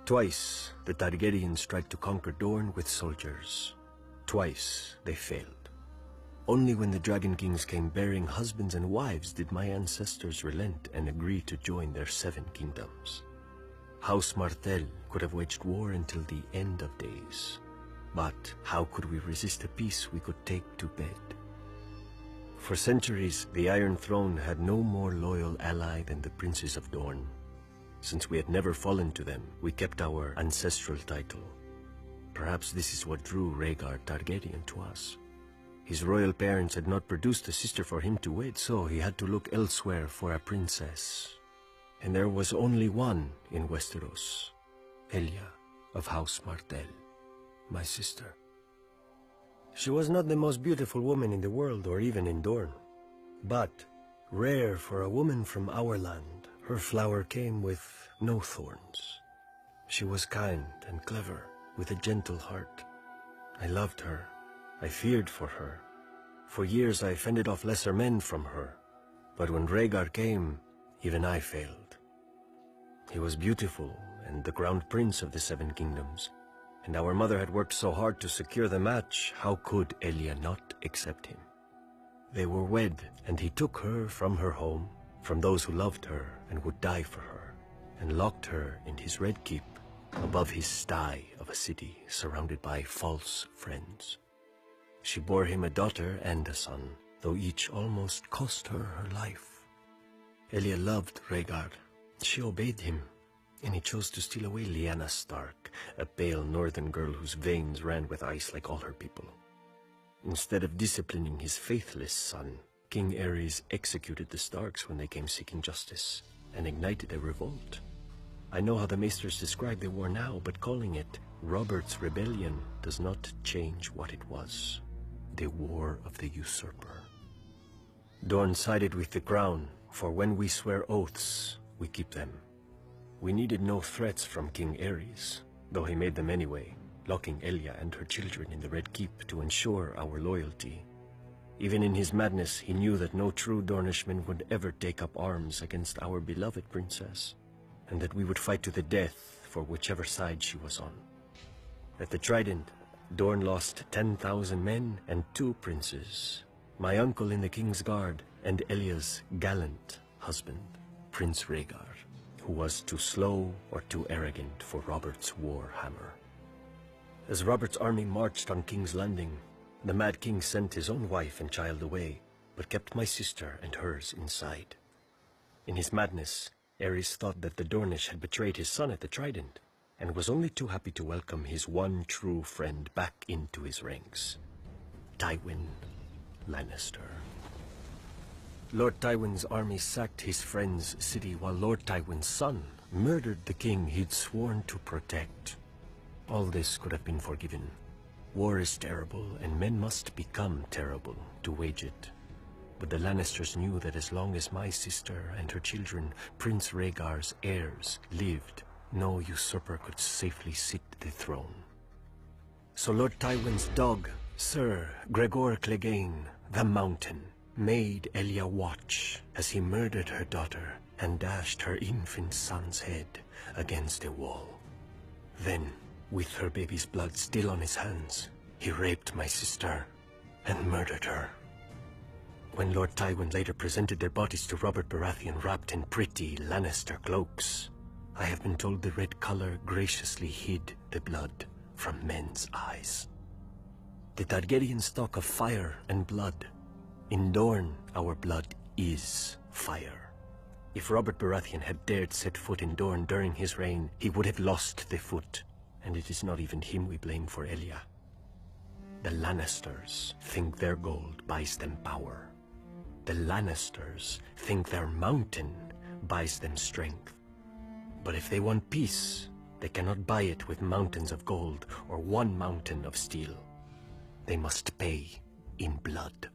Twice, the Targaryens tried to conquer Dorne with soldiers. Twice, they failed. Only when the Dragon Kings came bearing husbands and wives did my ancestors relent and agree to join their 7 kingdoms. House Martell could have waged war until the end of days. But how could we resist a peace we could take to bed? For centuries, the Iron Throne had no more loyal ally than the princes of Dorne. Since we had never fallen to them, we kept our ancestral title. Perhaps this is what drew Rhaegar Targaryen to us. His royal parents had not produced a sister for him to wed, so he had to look elsewhere for a princess. And there was only one in Westeros, Elia of House Martell, my sister. She was not the most beautiful woman in the world or even in Dorne, but rare for a woman from our land. Her flower came with no thorns. She was kind and clever, with a gentle heart. I loved her. I feared for her. For years I fended off lesser men from her. But when Rhaegar came, even I failed. He was beautiful and the crowned prince of the 7 kingdoms. And our mother had worked so hard to secure the match, how could Elia not accept him? They were wed, and he took her from her home, from those who loved her and would die for her, and locked her in his red keep above his sty of a city surrounded by false friends. She bore him a daughter and a son, though each almost cost her her life. Elia loved Rhaegar. She obeyed him, and he chose to steal away Lyanna Stark, a pale northern girl whose veins ran with ice like all her people. Instead of disciplining his faithless son, King Aerys executed the Starks when they came seeking justice, and ignited a revolt. I know how the Maesters describe the war now, but calling it Robert's Rebellion does not change what it was. The War of the Usurper. Dorne sided with the Crown, for when we swear oaths, we keep them. We needed no threats from King Aerys, though he made them anyway, locking Elia and her children in the Red Keep to ensure our loyalty. Even in his madness, he knew that no true Dornishman would ever take up arms against our beloved princess, and that we would fight to the death for whichever side she was on. At the Trident, Dorne lost 10,000 men and 2 princes, my uncle in the King's Guard and Elia's gallant husband, Prince Rhaegar, who was too slow or too arrogant for Robert's war hammer. As Robert's army marched on King's Landing, the Mad King sent his own wife and child away, but kept my sister and hers inside. In his madness, Aerys thought that the Dornish had betrayed his son at the Trident, and was only too happy to welcome his one true friend back into his ranks, Tywin Lannister. Lord Tywin's army sacked his friend's city, while Lord Tywin's son murdered the king he'd sworn to protect. All this could have been forgiven. War is terrible, and men must become terrible to wage it. But the Lannisters knew that as long as my sister and her children, Prince Rhaegar's heirs, lived, no usurper could safely sit the throne. So Lord Tywin's dog, Sir Gregor Clegane, the Mountain, made Elia watch as he murdered her daughter and dashed her infant son's head against a wall. Then, with her baby's blood still on his hands, he raped my sister and murdered her. When Lord Tywin later presented their bodies to Robert Baratheon wrapped in pretty Lannister cloaks, I have been told the red color graciously hid the blood from men's eyes. The Targaryens talk of fire and blood. In Dorne, our blood is fire. If Robert Baratheon had dared set foot in Dorne during his reign, he would have lost the foot, and it is not even him we blame for Elia. The Lannisters think their gold buys them power. The Lannisters think their mountain buys them strength. But if they want peace, they cannot buy it with mountains of gold or one mountain of steel. They must pay in blood.